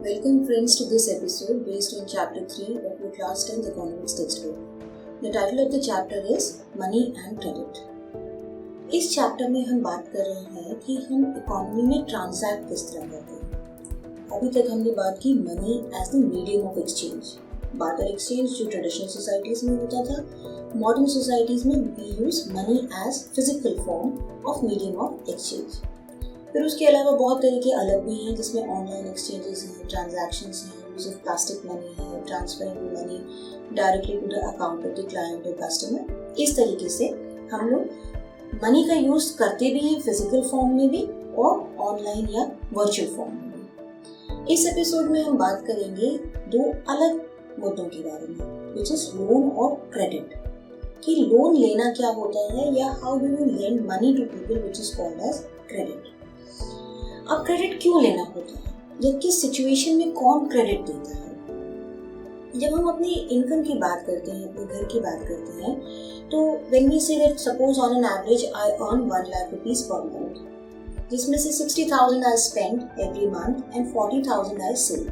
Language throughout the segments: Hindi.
Welcome friends to this episode based on chapter 3 of your class 10th economics textbook. The title of the chapter is Money and Credit. इस चैप्टर में हम बात कर रहे हैं कि हम इकोनॉमी में ट्रांजैक्ट किस तरह करते हैं। अभी तक हमने बात की money as the medium of exchange. Barter exchange जो ट्रेडिशनल सोसाइटीज में होता था, मॉडर्न सोसाइटीज में we use money as physical form of medium of exchange. फिर उसके अलावा बहुत तरीके अलग भी हैं जिसमें ऑनलाइन एक्सचेंजेस हैं, ट्रांजैक्शंस हैं, यूज ऑफ प्लास्टिक मनी है, transferring money directly to the account of the client और कस्टमर। इस तरीके से हम लोग मनी का यूज करते भी हैं फिजिकल फॉर्म में भी और ऑनलाइन या वर्चुअल फॉर्म में भी। इस एपिसोड में हम बात करेंगे दो अलग मुद्दों के बारे में, विच इज लोन और क्रेडिट। कि लोन लेना क्या होता है या how do you lend money to people, which is called as credit. अब क्रेडिट क्यों लेना होता है या किस सिचुएशन में कौन क्रेडिट देता है। जब हम अपनी इनकम की बात करते हैं, अपने घर की बात करते हैं, तो when we say that suppose on an average I earn 1 lakh rupees per month, जिसमें से 60,000 I spend every month and 40,000 I save.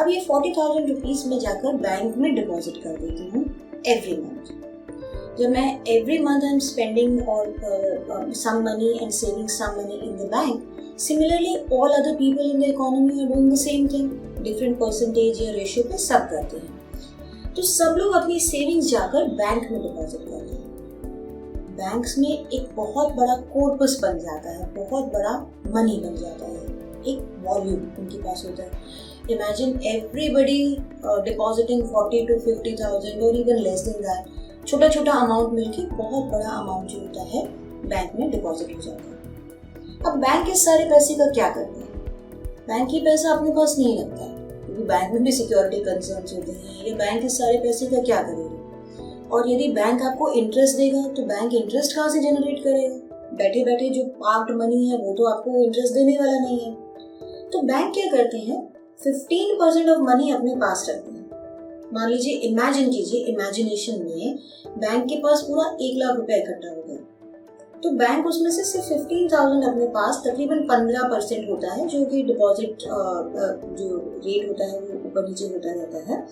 अब ये 40,000 रुपीस में जाकर बैंक में डिपॉजिट कर देती हूँ एवरी मंथ। जब मैं every month I am spending और some money and saving some money in the bank, similarly all other people in the economy are doing the same thing, different percentage या रेशियो पे सब करते हैं। तो सब लोग अपनी सेविंग्स जाकर बैंक में डिपॉजिट करते हैं। बैंक्स में एक बहुत बड़ा कॉर्पस बन जाता है, बहुत बड़ा मनी बन जाता है, एक वॉल्यूम उनके पास होता है। इमेजिन एवरीबडी डिपॉजिटिंग 40 to 50,000 और इवन लेस देन दैट। छोटा छोटा अमाउंट मिलके बहुत बड़ा अमाउंट जो होता है बैंक में डिपॉजिट हो जाता है। अब बैंक इस सारे पैसे का क्या करते हैं? बैंक ही पैसा अपने पास नहीं रखता है, क्योंकि बैंक में भी सिक्योरिटी कंसर्न्स होते हैं। ये बैंक इस सारे पैसे का क्या करेगा? और यदि बैंक आपको इंटरेस्ट देगा तो बैंक इंटरेस्ट कहाँ से जनरेट करेगा? बैठे बैठे जो पार्क्ड मनी है वो तो आपको इंटरेस्ट देने वाला नहीं है। तो बैंक क्या करते हैं, 15% ऑफ मनी अपने पास रखते हैं। मान लीजिए, इमेजिन कीजिए, इमेजिनेशन में बैंक के पास पूरा 1 लाख रुपए इकट्ठा हो गया, तो बैंक उसमें से सिर्फ 15,000 अपने पास, तकरीबन 15% होता है, जो कि डिपॉजिट जो रेट होता है वो ऊपर नीचे होता रहता है,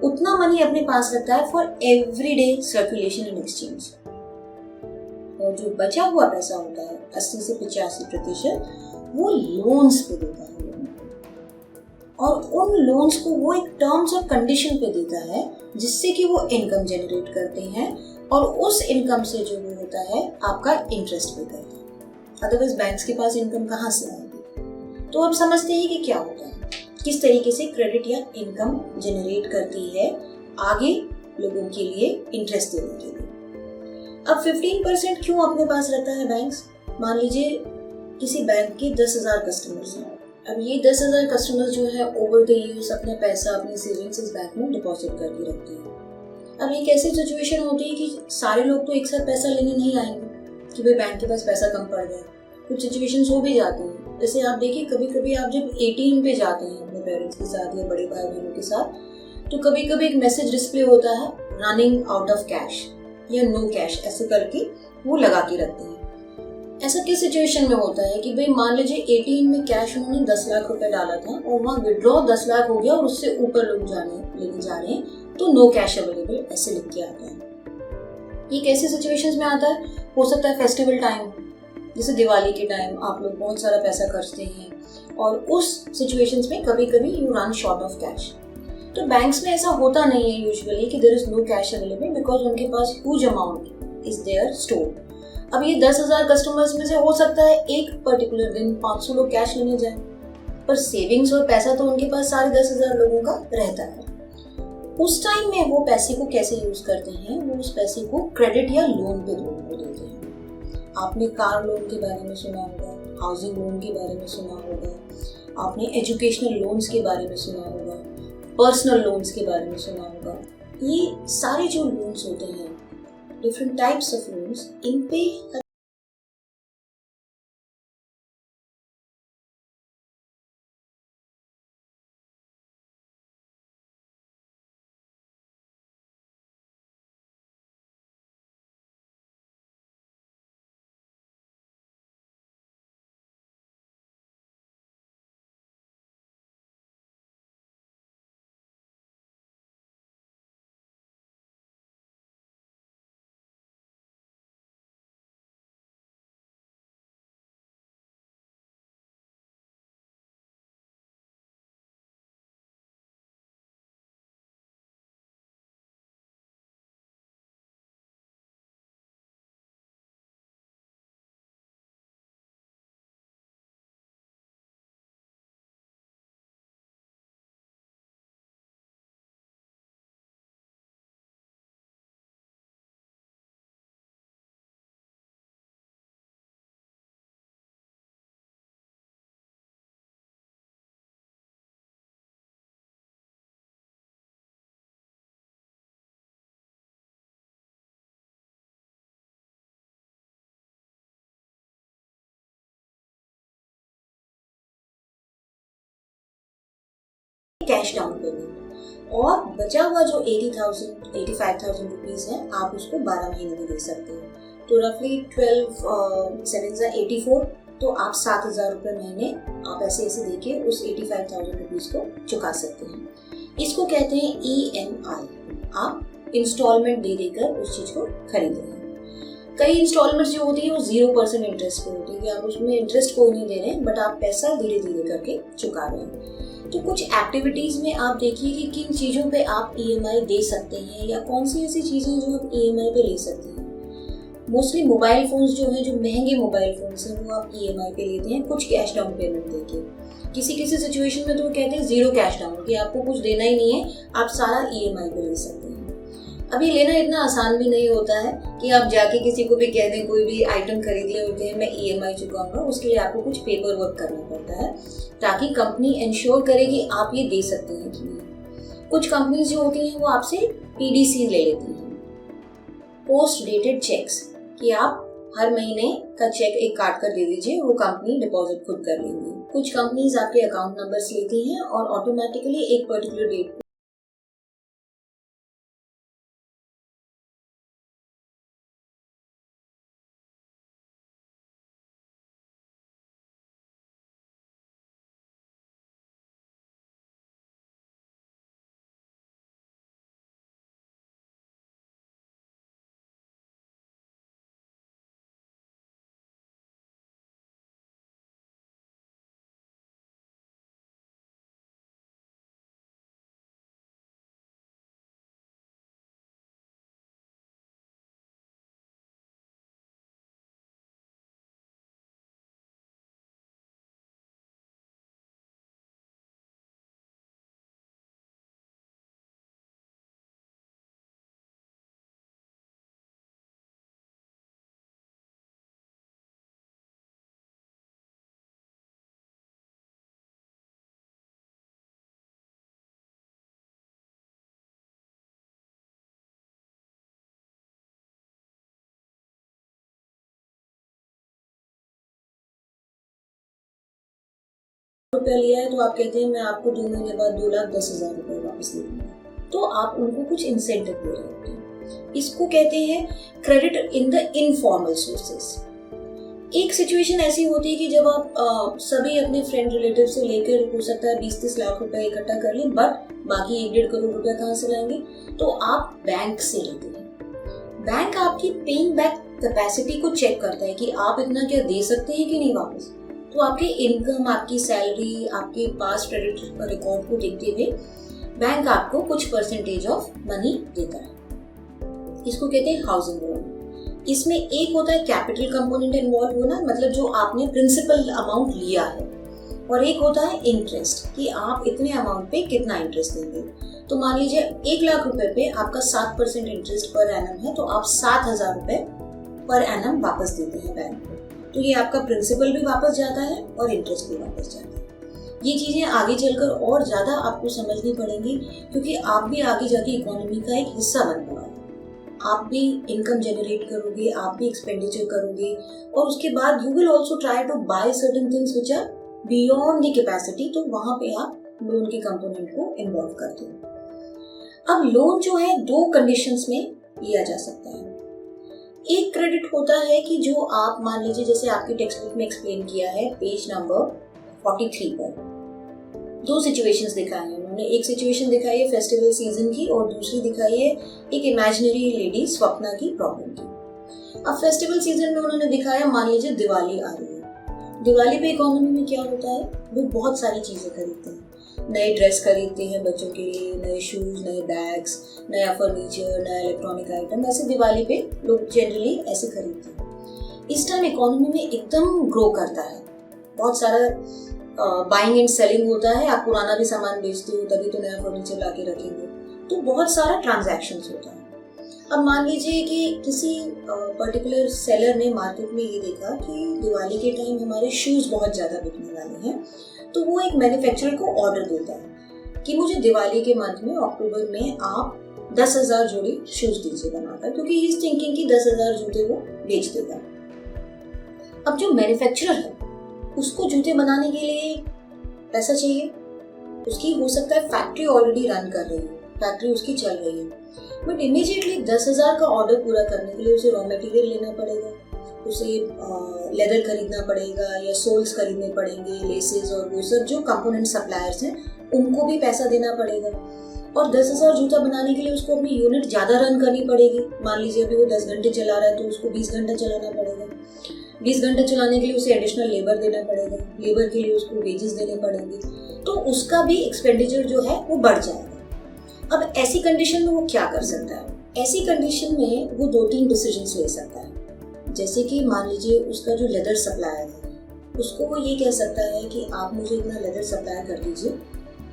उतना मनी अपने पास रखता है for everyday circulation and exchange. और जो बचा हुआ पैसा होता है 80 से 85% वो लोन्स पे देता है और उन लोन्स को वो एक टर्म्स और कंडीशन पे देता है जिससे कि वो इनकम जनरेट करते हैं और उस इनकम से जो वो होता है आपका इंटरेस्ट पे करते हैं। अदरवाइज बैंक्स के पास इनकम कहाँ से आएगी? तो आप समझते हैं कि क्या होता है, किस तरीके से क्रेडिट या इनकम जनरेट करती है आगे लोगों के लिए इंटरेस्ट देने के लिए। अब 15% क्यों अपने पास रहता है बैंक्स? मान लीजिए किसी बैंक के 10,000 कस्टमर्स हैं। अब ये 10,000 कस्टमर्स जो है ओवर द ईयर्स अपना पैसा, अपनी सेविंग्स इस बैंक में डिपॉजिट करके रखते हैं। अब एक ऐसी सिचुएशन होती है कि सारे लोग तो एक साथ पैसा लेने नहीं आएंगे कि भाई बैंक के पास पैसा कम पड़ गया। कुछ सिचुएशंस हो भी जाती हैं। जैसे आप देखिए, कभी कभी आप जब ATM पे जाते हैं अपने पेरेंट्स के साथ या बड़े भाई बहनों के साथ, तो कभी कभी एक मैसेज डिस्प्ले होता है रनिंग आउट ऑफ कैश या नो कैश, ऐसे करके वो लगा के रखते हैं। ऐसा किस सिचुएशन में होता है कि भाई मान लीजिए ATM में कैश उन्होंने 10 लाख रुपए डाला था और वहाँ विड्रॉ 10 लाख हो गया और उससे ऊपर लोग लेके जा रहे हैं, तो नो कैश अवेलेबल ऐसे लिख के आता है। ये कैसे सिचुएशंस में आता है? हो सकता है फेस्टिवल टाइम, जैसे दिवाली के टाइम आप लोग बहुत सारा पैसा खर्चते हैं और उस सिचुएशंस में कभी कभी you run short of cash. तो बैंक्स में ऐसा होता नहीं है यूजुअली कि there is no cash available, because उनके पास huge amount is there stored. अब ये 10,000 कस्टमर्स में से हो सकता है एक पर्टिकुलर दिन 500 लोग कैश लेने जाए, पर सेविंग्स और पैसा तो उनके पास सारे 10,000 लोगों का रहता है। उस टाइम में वो पैसे को कैसे यूज करते हैं? वो उस पैसे को क्रेडिट या लोन पे लोन को देते हैं। आपने कार लोन के बारे में सुना होगा, हाउसिंग लोन के बारे में सुना होगा, आपने एजुकेशनल लोन्स के बारे में सुना होगा, पर्सनल लोन्स के बारे में सुना होगा। ये सारे जो लोन्स होते हैं, डिफरेंट टाइप्स ऑफ लोन्स, इन पे कैश डाउन पेमेंट, और बचा हुआ जो 85,000 रुपीज है आप उसको 12 महीने में दे सकते हैं। तो रफली 12 7 84, तो आप 7,000 रुपये महीने आप ऐसे देके उस 85,000 रुपीज को चुका सकते हैं। इसको कहते हैं EMI। आप इंस्टॉलमेंट दे देकर उस चीज को खरीद रहे हैं। कई इंस्टॉलमेंट्स जो होती है वो 0% इंटरेस्ट पे होती है कि आप उसमें इंटरेस्ट कोई नहीं दे रहे हैं, बट आप पैसा धीरे धीरे करके चुका रहे हैं। तो कुछ एक्टिविटीज में आप देखिए कि किन चीजों पे आप EMI दे सकते हैं, या कौन सी ऐसी चीजें जो आप EMI पे ले सकते हैं। मोस्टली मोबाइल फोन्स जो हैं, जो महंगे मोबाइल फोन्स हैं, वो आप EMI पे लेते हैं कुछ कैश डाउन पेमेंट देके। किसी किसी सिचुएशन में तो वो कहते हैं 0 कैश डाउन, कि आपको कुछ देना ही नहीं है, आप सारा EMI पे ले सकते हैं। अभी लेना इतना आसान भी नहीं होता है कि आप जाके किसी को भी कह दें, कोई भी आइटम खरीद लिया और कहें मैं EMI चुकाऊंगा। उसके लिए आपको कुछ पेपर वर्क करना पड़ता है ताकि कंपनी इंश्योर करे कि आप ये दे सकते हैं कि नहीं। कुछ कंपनीज जो होती हैं वो आपसे PDC ले लेती हैं, पोस्ट डेटेड चेक्स, कि आप हर महीने का चेक एक काट कर दे दीजिए, वो कंपनी डिपॉजिट खुद कर लेंगी। कुछ कंपनीज आपके अकाउंट नंबर्स लेती हैं और ऑटोमेटिकली एक पर्टिकुलर डेट रुपया लिया है, तो आप कहते हैं मैं आपको 2 महीने बाद 2,10,000 रुपये वापस दे दूंगा। तो आप उनको कुछ इंसेंटिव दे रहे होते हैं। इसको कहते हैं credit in the informal sources. एक सिचुएशन ऐसी होती है कि जब आप सभी अपने फ्रेंड रिलेटिव से लेकर हो सकता है 20-30 लाख रुपए इकट्ठा कर लें, बट बाकी 1-1.5 करोड़ रुपया कहाँ से लाएंगे, तो आप बैंक से लेते हैं। बैंक आपकी पेइंग बैक कैपेसिटी को चेक करता है कि आप इतना क्या दे सकते हैं कि नहीं वापस। तो आपके इनकम, आपकी सैलरी, आपके पास क्रेडिट रिकॉर्ड को देखते हुए बैंक आपको कुछ परसेंटेज ऑफ मनी देता है। इसको कहते हैं हाउसिंग लोन। इसमें एक होता है कैपिटल कंपोनेंट इन्वॉल्व होना, मतलब जो आपने प्रिंसिपल अमाउंट लिया है, और एक होता है इंटरेस्ट, कि आप इतने अमाउंट पे कितना इंटरेस्ट देंगे। तो मान लीजिए 1 लाख रुपए पे आपका 7% इंटरेस्ट पर एनम है, तो आप 7,000 रुपए पर एनम वापस देते हैं बैंक को। तो ये आपका प्रिंसिपल भी वापस जाता है और इंटरेस्ट भी वापस जाता है। ये चीजें आगे चलकर और ज्यादा आपको समझनी पड़ेंगी, क्योंकि आप भी आगे जाके इकोनॉमी का एक हिस्सा बन पाओगे। आप भी इनकम जनरेट करोगे, आप भी एक्सपेंडिचर करोगे, और उसके बाद you will also try to buy certain things which are beyond the capacity. तो वहां पे आप लोन के कंपोनेंट को इन्वॉल्व करते हो। अब लोन जो है 2 कंडीशंस में लिया जा सकता है। एक क्रेडिट होता है कि जो आप मान लीजिए, जैसे आपकी टेक्स्ट बुक में एक्सप्लेन किया है पेज नंबर 43 पर, 2 सिचुएशंस दिखाई हैं उन्होंने। एक सिचुएशन दिखाई है फेस्टिवल सीजन की, और दूसरी दिखाई है एक इमेजिनरी लेडी स्वप्ना की प्रॉब्लम की। अब फेस्टिवल सीजन में उन्होंने दिखाया, मान लीजिए दिवाली आ रही है। दिवाली पे इकोनॉमी में क्या होता है, लोग बहुत सारी चीजें खरीदते हैं। नए ड्रेस खरीदते हैं बच्चों के लिए, नए शूज, नए बैग्स, नया फर्नीचर, नया इलेक्ट्रॉनिक आइटम, ऐसे दिवाली पे लोग जनरली ऐसे खरीदते हैं। इस टाइम इकोनॉमी में एकदम ग्रो करता है, बहुत सारा बाइंग एंड सेलिंग होता है। आप पुराना भी सामान बेचते हो, तभी तो नया फर्नीचर ला के रखेंगे, तो बहुत सारा ट्रांजैक्शंस होता है। अब मान लीजिए कि किसी पर्टिकुलर सेलर ने मार्केट में ये देखा कि दिवाली के टाइम हमारे शूज बहुत ज्यादा बिकने वाले हैं, तो वो एक मैन्युफैक्चरर को ऑर्डर देता है कि मुझे दिवाली के मंथ में, अक्टूबर में आप 10,000 जोड़ी शूज दीजिए बनाकर, क्योंकि ही इज थिंकिंग कि 10,000 जूते वो बेच देगा। अब जो मैन्युफैक्चरर है उसको जूते बनाने के लिए पैसा चाहिए, उसकी हो सकता है फैक्ट्री ऑलरेडी रन कर रही है, फैक्ट्री उसकी चल रही है, बट इमीडिएटली 10,000 का ऑर्डर पूरा करने के लिए उसे रॉ मटेरियल लेना पड़ेगा, उसे लेदर खरीदना पड़ेगा या सोल्स खरीदने पड़ेंगे, लेसेस और वो सब जो कंपोनेंट सप्लायर्स हैं उनको भी पैसा देना पड़ेगा। और 10,000 जूता बनाने के लिए उसको अपनी यूनिट ज़्यादा रन करनी पड़ेगी। मान लीजिए अभी वो 10 घंटे चला रहा है तो उसको 20 घंटा चलाना पड़ेगा। 20 घंटे चलाने के लिए उसे एडिशनल लेबर देना पड़ेगा, लेबर के लिए उसको वेजेस देने पड़ेंगे, तो उसका भी एक्सपेंडिचर जो है वो बढ़ जाएगा। अब ऐसी कंडीशन में वो क्या कर सकता है? ऐसी कंडीशन में वो 2-3 डिसीजंस ले सकता है। जैसे कि मान लीजिए उसका जो लेदर सप्लायर है उसको वो ये कह सकता है कि आप मुझे इतना लेदर सप्लाई कर दीजिए,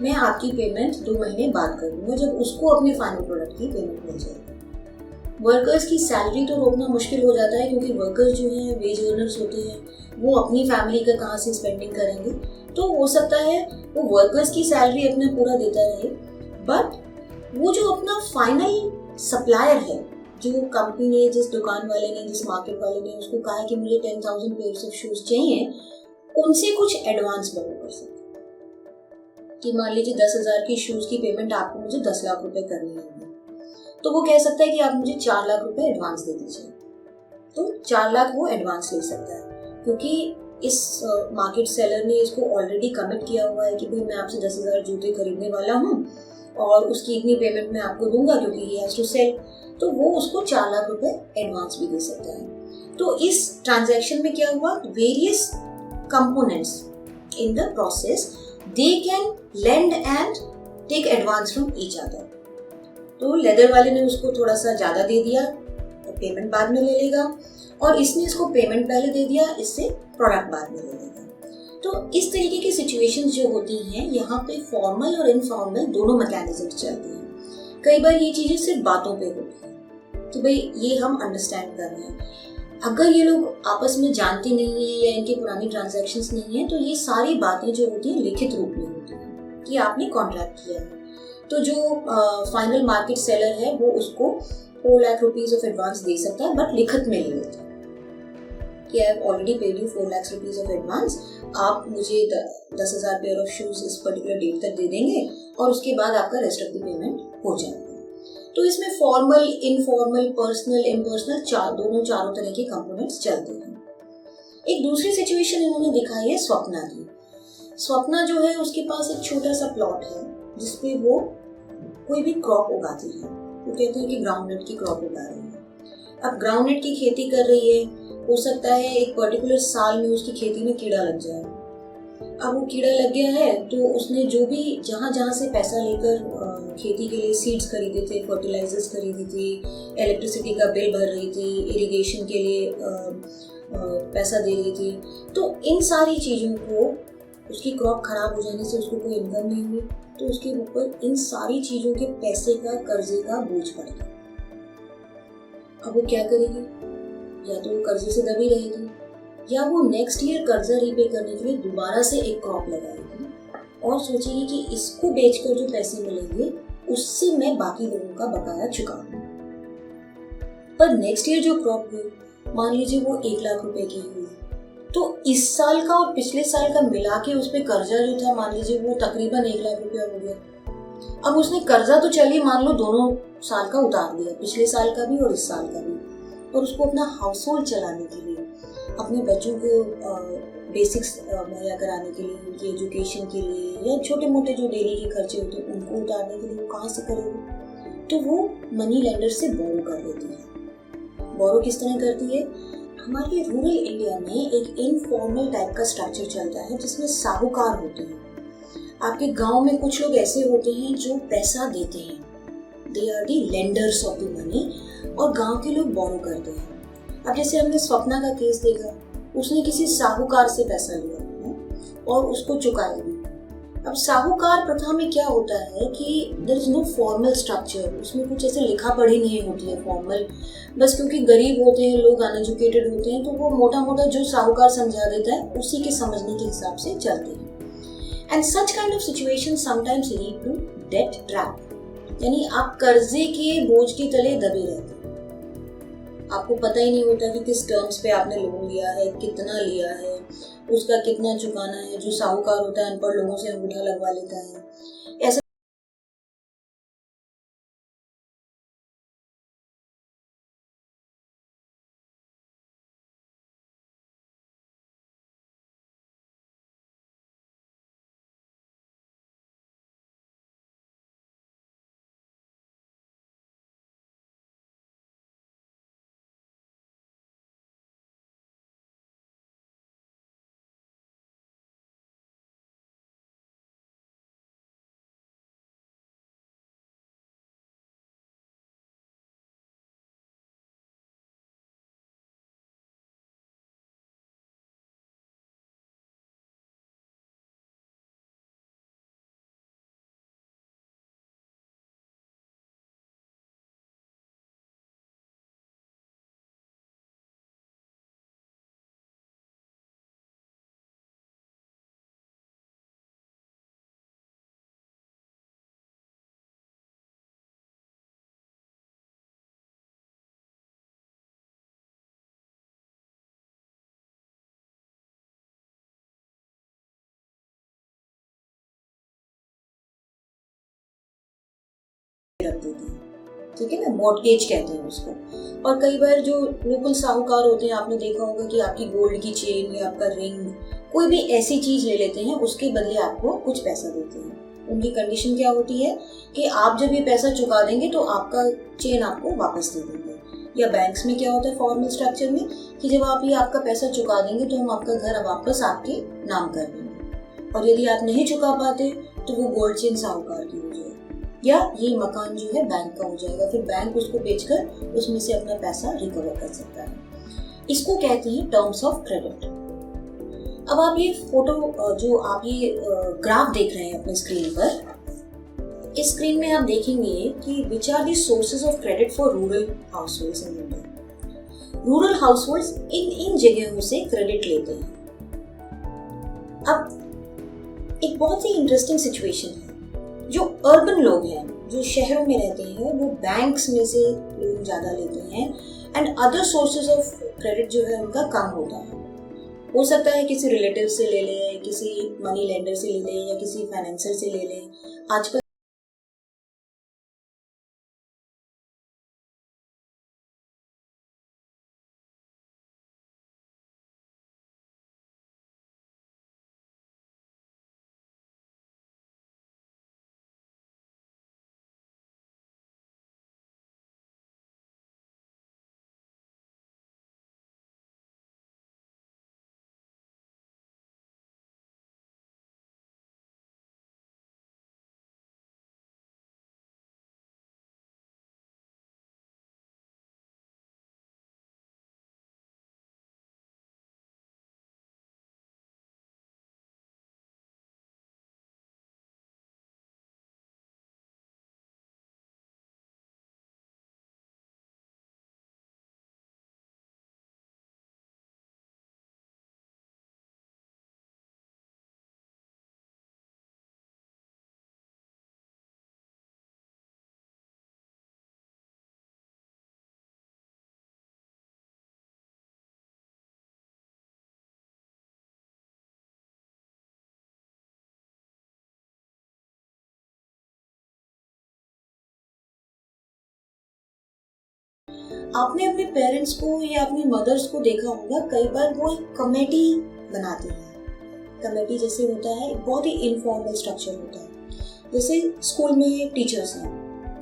मैं आपकी पेमेंट 2 महीने बाद कर दूंगा, जब उसको अपने फाइनल प्रोडक्ट की पेमेंट मिल जाएगी। वर्कर्स की सैलरी तो रोकना मुश्किल हो जाता है क्योंकि वर्कर्स जो हैं वेज अर्नर्स होते हैं, वो अपनी फैमिली का कहाँ से स्पेंडिंग करेंगे, तो हो सकता है वो वर्कर्स की सैलरी अपना पूरा देता रहे, बट वो जो अपना फाइनल सप्लायर है, जो कंपनी ने, जिस दुकान वाले ने, जिस मार्केट वाले ने उसको कहा है कि मुझे 10,000 पेयर्स ऑफ शूज चाहिए, उनसे कुछ एडवांस बोरो कर सकते कि मान लीजिए 10,000 की शूज की पेमेंट आपको मुझे 10 लाख रुपए करनी है, तो वो कह सकता है कि आप मुझे 4 लाख रुपए एडवांस दे दीजिए। तो 4 लाख वो एडवांस ले सकता है क्योंकि इस मार्केट सेलर ने इसको ऑलरेडी कमिट किया हुआ है कि भाई मैं आपसे 10,000 जूते खरीदने वाला हूँ और उसकी इतनी पेमेंट मैं आपको दूंगा क्योंकि ही हैज टू सेल, तो वो उसको 4 लाख रुपए एडवांस भी दे सकता है। तो इस ट्रांजैक्शन में क्या हुआ, various components in the process they can lend and take advance from each other. तो लेदर वाले ने उसको थोड़ा सा ज्यादा दे दिया, तो पेमेंट बाद में ले लेगा, और इसने इसको पेमेंट पहले दे दिया, इससे प्रोडक्ट बाद में ले लेगा। तो इस तरीके की सिचुएशंस जो होती हैं, यहाँ पे फॉर्मल और इनफॉर्मल दोनों मैकेनिज्म्स चलते हैं। कई बार ये चीजें सिर्फ बातों पे होती हैं कि भाई ये हम अंडरस्टैंड कर रहे हैं। अगर ये लोग आपस में जानते नहीं है या इनकी पुरानी ट्रांजैक्शंस नहीं है, तो ये सारी बातें जो होती हैं लिखित रूप में होती हैं कि आपने कॉन्ट्रैक्ट किया है। तो जो फाइनल मार्केट सेलर है वो उसको 4 लाख रुपीज ऑफ एडवांस दे सकता है, बट लिखित में ले लेता है कि I have already paid you 4 lakh rupees of advance, आप मुझे 10,000 पेयर ऑफ शूज इस पर्टिकुलर डेट तक दे देंगे और उसके बाद आपका रेस्ट ऑफ द पेमेंट हो जाएगा। तो इसमें फॉर्मल, इनफॉर्मल, पर्सनल, इम्पर्सनल चारों तरह के कंपोनेंट्स चलते हैं। एक दूसरी सिचुएशन इन्होंने दिखाई है स्वप्ना की। स्वप्ना जो है उसके पास एक छोटा सा प्लॉट है जिसपे वो कोई भी क्रॉप उगाती है। वो कहते हैं कि ग्राउंडनट की क्रॉप उगा रही है। अब ग्राउंडनट की खेती कर रही है, हो सकता है एक पर्टिकुलर साल में उसकी खेती में कीड़ा लग जाए। अब वो कीड़ा लग गया है तो उसने जो भी जहाँ से पैसा लेकर खेती के लिए सीड्स खरीदे थे, फर्टिलाइजर्स खरीदी थी, इलेक्ट्रिसिटी का बिल भर रही थी, इरिगेशन के लिए पैसा दे रही थी, तो इन सारी चीज़ों को उसकी क्रॉप खराब हो जाने से उसको कोई इनकम नहीं हुई, तो उसके ऊपर इन सारी चीज़ों के पैसे का, कर्जे का बोझ पड़ गया। अब वो क्या करेगी? या तो वो कर्जे से दबी रहेगी या वो नेक्स्ट ईयर कर्जा रीपे करने के लिए दोबारा से एक क्रॉप लगाएगी और सोचेगी कि इसको बेचकर जो पैसे मिलेंगे उससे मैं बाकी लोगों का बकाया चुका दूं। पर नेक्स्ट ईयर जो क्रॉप हुई, मान लीजिए वो 1 लाख रुपए की हुई, तो इस साल का और पिछले साल का मिला के उस पर कर्जा जो था, मान लीजिए वो तकरीबन 1 लाख रुपया हो गया। अब उसने कर्जा तो चलिए मान लो दोनों साल का उतार लिया, पिछले साल का भी और इस साल का भी, और उसको अपना हाउस होल्ड चलाने के लिए, अपने बच्चों को बेसिक्स मुहैया कराने के लिए, उनकी एजुकेशन के लिए, या छोटे मोटे जो डेली के खर्चे होते हैं उनको उतारने के लिए वो कहाँ से करेगी? तो वो मनी लेंडर से बोरो कर देती है। बोरो किस तरह करती है? हमारे रूरल इंडिया में एक इनफॉर्मल टाइप का स्ट्रक्चर चलता है जिसमें साहूकार होते हैं। आपके गांव में कुछ लोग ऐसे होते हैं जो पैसा देते हैं, they are the lenders of the money, और गांव के लोग बोरो करते हैं। अब जैसे हमने स्वप्ना का केस देखा, उसने किसी साहूकार से पैसा लिया और उसको चुकाया भी। अब साहूकार प्रथा में क्या होता है कि there is no formal structure, उसमें कुछ ऐसे लिखा पढ़ी नहीं होती है फॉर्मल, बस क्योंकि गरीब होते हैं लोग, अनएजुकेटेड होते हैं, तो वो मोटा मोटा जो साहूकार समझा देता है उसी के समझने के हिसाब से चलते हैं। And such kind of situation sometimes lead to debt trap, यानी आप कर्जे के बोझ के तले दबे रहते हैं। आपको पता ही नहीं होता कि किस टर्म्स पे आपने लोन लिया है, कितना लिया है, उसका कितना चुकाना है। जो साहूकार होता है अनपढ़ लोगों से अंगूठा लगवा लेता है। ऐसा रख देते हैं, ठीक है ना, मॉर्टगेज कहते हैं उसको। और कई बार जो लोकल साहूकार होते हैं, आपने देखा होगा कि आपकी गोल्ड की चेन या आपका रिंग, कोई भी ऐसी चीज ले लेते हैं, उसके बदले आपको कुछ पैसा देते हैं। उनकी कंडीशन क्या होती है कि आप जब ये पैसा चुका देंगे तो आपका चेन आपको वापस दे देंगे। या बैंक्स में क्या होता है फॉर्मल स्ट्रक्चर में कि जब आप ये आपका पैसा चुका देंगे तो हम आपका घर वापस आपके नाम कर देंगे, और यदि आप नहीं चुका पाते तो वो गोल्ड चेन साहूकार की हो जाएगी, या ये मकान जो है बैंक का हो जाएगा। फिर बैंक उसको बेचकर उसमें से अपना पैसा रिकवर कर सकता है। इसको कहते हैं टर्म्स ऑफ क्रेडिट। अब आप ये फोटो जो आप ये ग्राफ देख रहे हैं अपने स्क्रीन पर, इस स्क्रीन में आप देखेंगे कि which are the sources of credit for rural households in India. Rural households इन जगहों से क्रेडिट लेते हैं। अब एक बहुत ही इंटरेस्टिंग सिचुएशन है, जो अर्बन लोग हैं, जो शहरों में रहते हैं, वो बैंक्स में से लोन ज़्यादा लेते हैं and other sources of credit जो है उनका कम होता है। हो सकता है किसी रिलेटिव से ले लें, किसी मनी लेंडर से ले लें, या किसी फाइनेंसर से ले लें। आजकल आपने अपने पेरेंट्स को या अपनी मदर्स को देखा होगा, कई बार वो एक कमेटी बनाते हैं। कमेटी जैसे होता है, बहुत ही इनफॉर्मल स्ट्रक्चर होता है। जैसे स्कूल में टीचर्स हैं,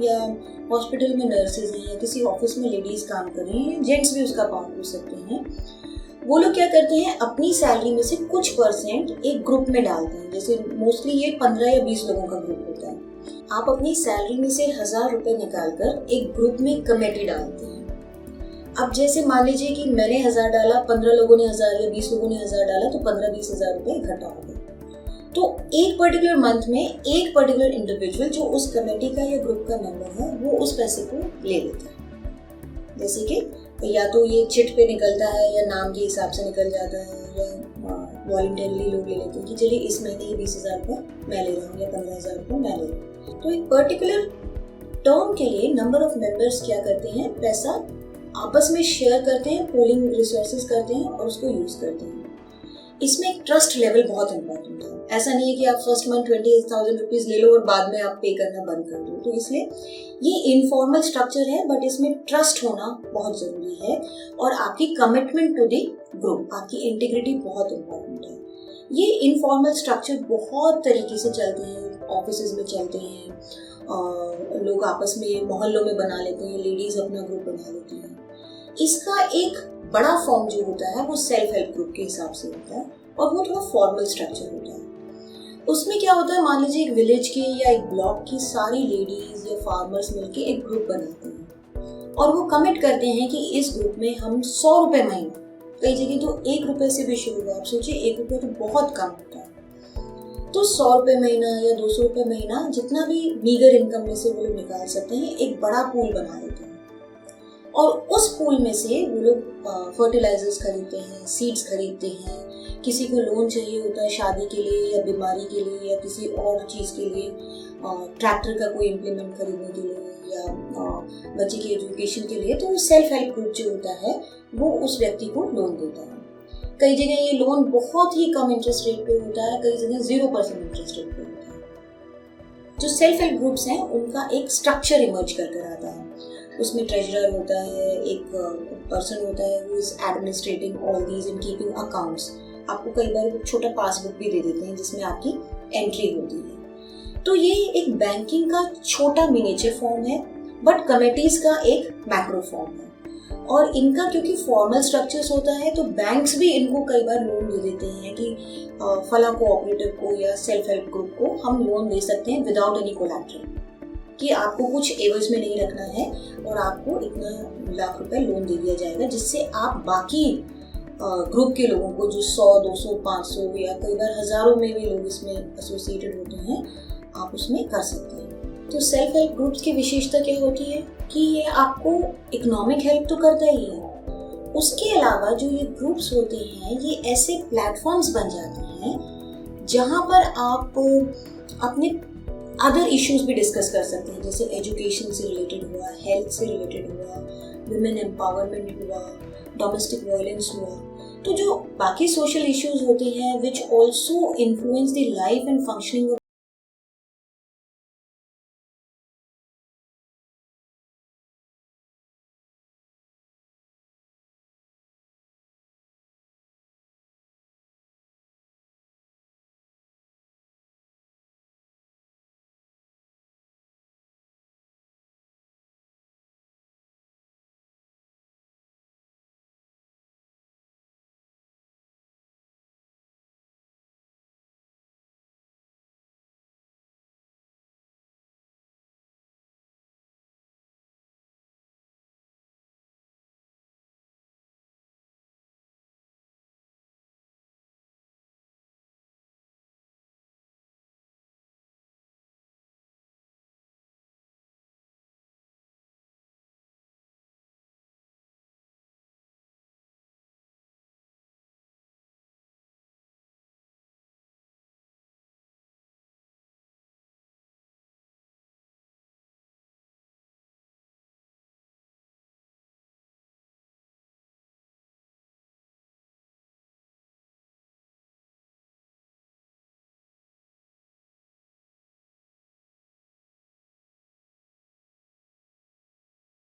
या हॉस्पिटल में नर्सेज हैं, या किसी ऑफिस में लेडीज काम कर रही हैं, जेंट्स भी उसका पार्ट हो सकते हैं। वो लोग क्या करते हैं, अपनी सैलरी में से कुछ परसेंट एक ग्रुप में डालते हैं। जैसे मोस्टली ये 15 या 20 लोगों का ग्रुप होता है। आप अपनी सैलरी में से 1000 रुपए निकालकर एक ग्रुप में कमेटी डालते हैं। अब जैसे मान लीजिए कि मैंने 1000 डाला, 15 लोगों ने 1000 या 20 लोगों ने 1000 डाला, तो 15-20 हजार रुपए इकट्ठा हो गए। तो एक पर्टिकुलर मंथ में एक पर्टिकुलर इंडिविजुअल जो उस कमेटी का या ग्रुप का मेंबर है, वो उस पैसे को ले लेता है। जैसे कि या तो ये चिट पे निकलता है, या नाम के हिसाब से निकल जाता है, या वॉलंटरली लोग ले लेते हैं कि चलिए इस महीने ये 20,000 रुपये मैं ले रहा हूँ, या 15,000 रुपये मैं ले रहा हूँ। तो एक पर्टिकुलर टर्म के लिए नंबर ऑफ मेंबर्स क्या करते हैं, पैसा आपस में शेयर करते हैं, पूलिंग रिसोर्सेज करते हैं और उसको यूज करते हैं। इसमें एक ट्रस्ट लेवल बहुत इंपॉर्टेंट है। ऐसा नहीं है कि आप फर्स्ट मंथ 28,000 रुपीज ले लो और बाद में आप पे करना बंद कर दो। तो इसलिए ये इनफॉर्मल स्ट्रक्चर है, बट इसमें ट्रस्ट होना बहुत जरूरी है और आपकी कमिटमेंट टू द ग्रुप, आपकी इंटीग्रिटी बहुत इंपॉर्टेंट है। ये इनफॉर्मल स्ट्रक्चर बहुत तरीके से चलते हैं, ऑफिसेज में चलते हैं, लोग आपस में मोहल्लों में बना लेते हैं, लेडीज अपना ग्रुप बना लेती हैं। इसका एक बड़ा फॉर्म जो होता है वो सेल्फ हेल्प ग्रुप के हिसाब से होता है और वो थोड़ा फॉर्मल स्ट्रक्चर होता है। उसमें क्या होता है, मान लीजिए एक विलेज के या एक ब्लॉक की सारी लेडीज या फार्मर्स मिलके एक ग्रुप बनाते हैं और वो कमिट करते हैं कि इस ग्रुप में हम 100 रुपए महीना, कई जगह तो 1 रुपए से भी शुरू हुआ। आप सोचिए 1 रुपये तो बहुत कम होता है। तो 100 रुपए महीना या 200 रुपए महीना, जितना भी मीगर इनकम में से वो लोग निकाल सकते हैं, एक बड़ा पूल बना देते हैं और उस पूल में से वो लोग फर्टिलाइजर्स खरीदते हैं, सीड्स खरीदते हैं। किसी को लोन चाहिए होता है शादी के लिए या बीमारी के लिए या किसी और चीज़ के लिए, ट्रैक्टर का कोई इम्प्लीमेंट खरीदने के लिए या बच्चे की एजुकेशन के लिए, तो सेल्फ हेल्प ग्रुप जो होता है वो उस व्यक्ति को लोन देता है। कई जगह ये लोन बहुत ही कम इंटरेस्ट रेट पे होता है, कई जगह 0% इंटरेस्ट रेट पे होता है। जो सेल्फ हेल्प ग्रुप्स हैं उनका एक स्ट्रक्चर इमर्ज कर आता है। उसमें ट्रेजरर होता है, एक पर्सन होता है who is administrating all these and keeping accounts. आपको कई बार एक छोटा पासबुक भी दे देते हैं जिसमें आपकी एंट्री होती है। तो ये एक बैंकिंग का छोटा मिनिएचर फॉर्म है, बट कमिटीज का एक मैक्रो फॉर्म है। और इनका क्योंकि फॉर्मल स्ट्रक्चर्स होता है तो बैंक्स भी इनको कई बार लोन दे देते हैं कि फला कोऑपरेटिव को या सेल्फ हेल्प ग्रुप को हम लोन दे सकते हैं विदाउट एनी कोलैटरल, कि आपको कुछ एवज में नहीं रखना है और आपको इतना लाख रुपए लोन दे दिया जाएगा, जिससे आप बाकी ग्रुप के लोगों को जो 100, 200, 500 या कई बार हजारों में भी लोग इसमें एसोसिएटेड होते हैं, आप उसमें कर सकते हैं। तो सेल्फ हेल्प ग्रुप्स की विशेषता क्या होती है कि ये आपको इकोनॉमिक हेल्प तो करता ही है, उसके अलावा जो ये ग्रुप्स होते हैं ये ऐसे प्लेटफॉर्म्स बन जाते हैं जहाँ पर आप अपने अदर इश्यूज भी डिस्कस कर सकते हैं, जैसे एजुकेशन से रिलेटेड हुआ, हेल्थ से रिलेटेड हुआ, वुमेन एम्पावरमेंट हुआ, डोमेस्टिक वायलेंस हुआ। तो जो बाकी सोशल इश्यूज होते हैं which also influence the life and functioning of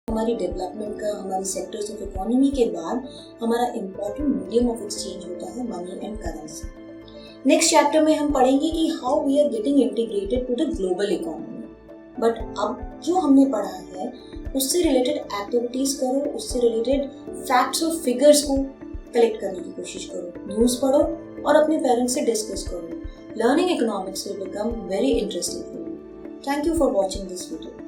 हमारी डेवलपमेंट का, हमारी सेक्टर्स ऑफ इकोनॉमी के बाद हमारा इम्पोर्टेंट मीडियम ऑफ एक्सचेंज होता है money and currency. Next chapter में हम पढ़ेंगे कि how we are getting integrated to the global economy. But अब जो हमने पढ़ा है उससे रिलेटेड एक्टिविटीज करो, उससे रिलेटेड फैक्ट्स और फिगर्स को कलेक्ट करने की कोशिश करो, न्यूज़ पढ़ो और अपने पेरेंट्स से डिस्कस करो। Learning economics will become very interesting for you. Thank you for watching this video.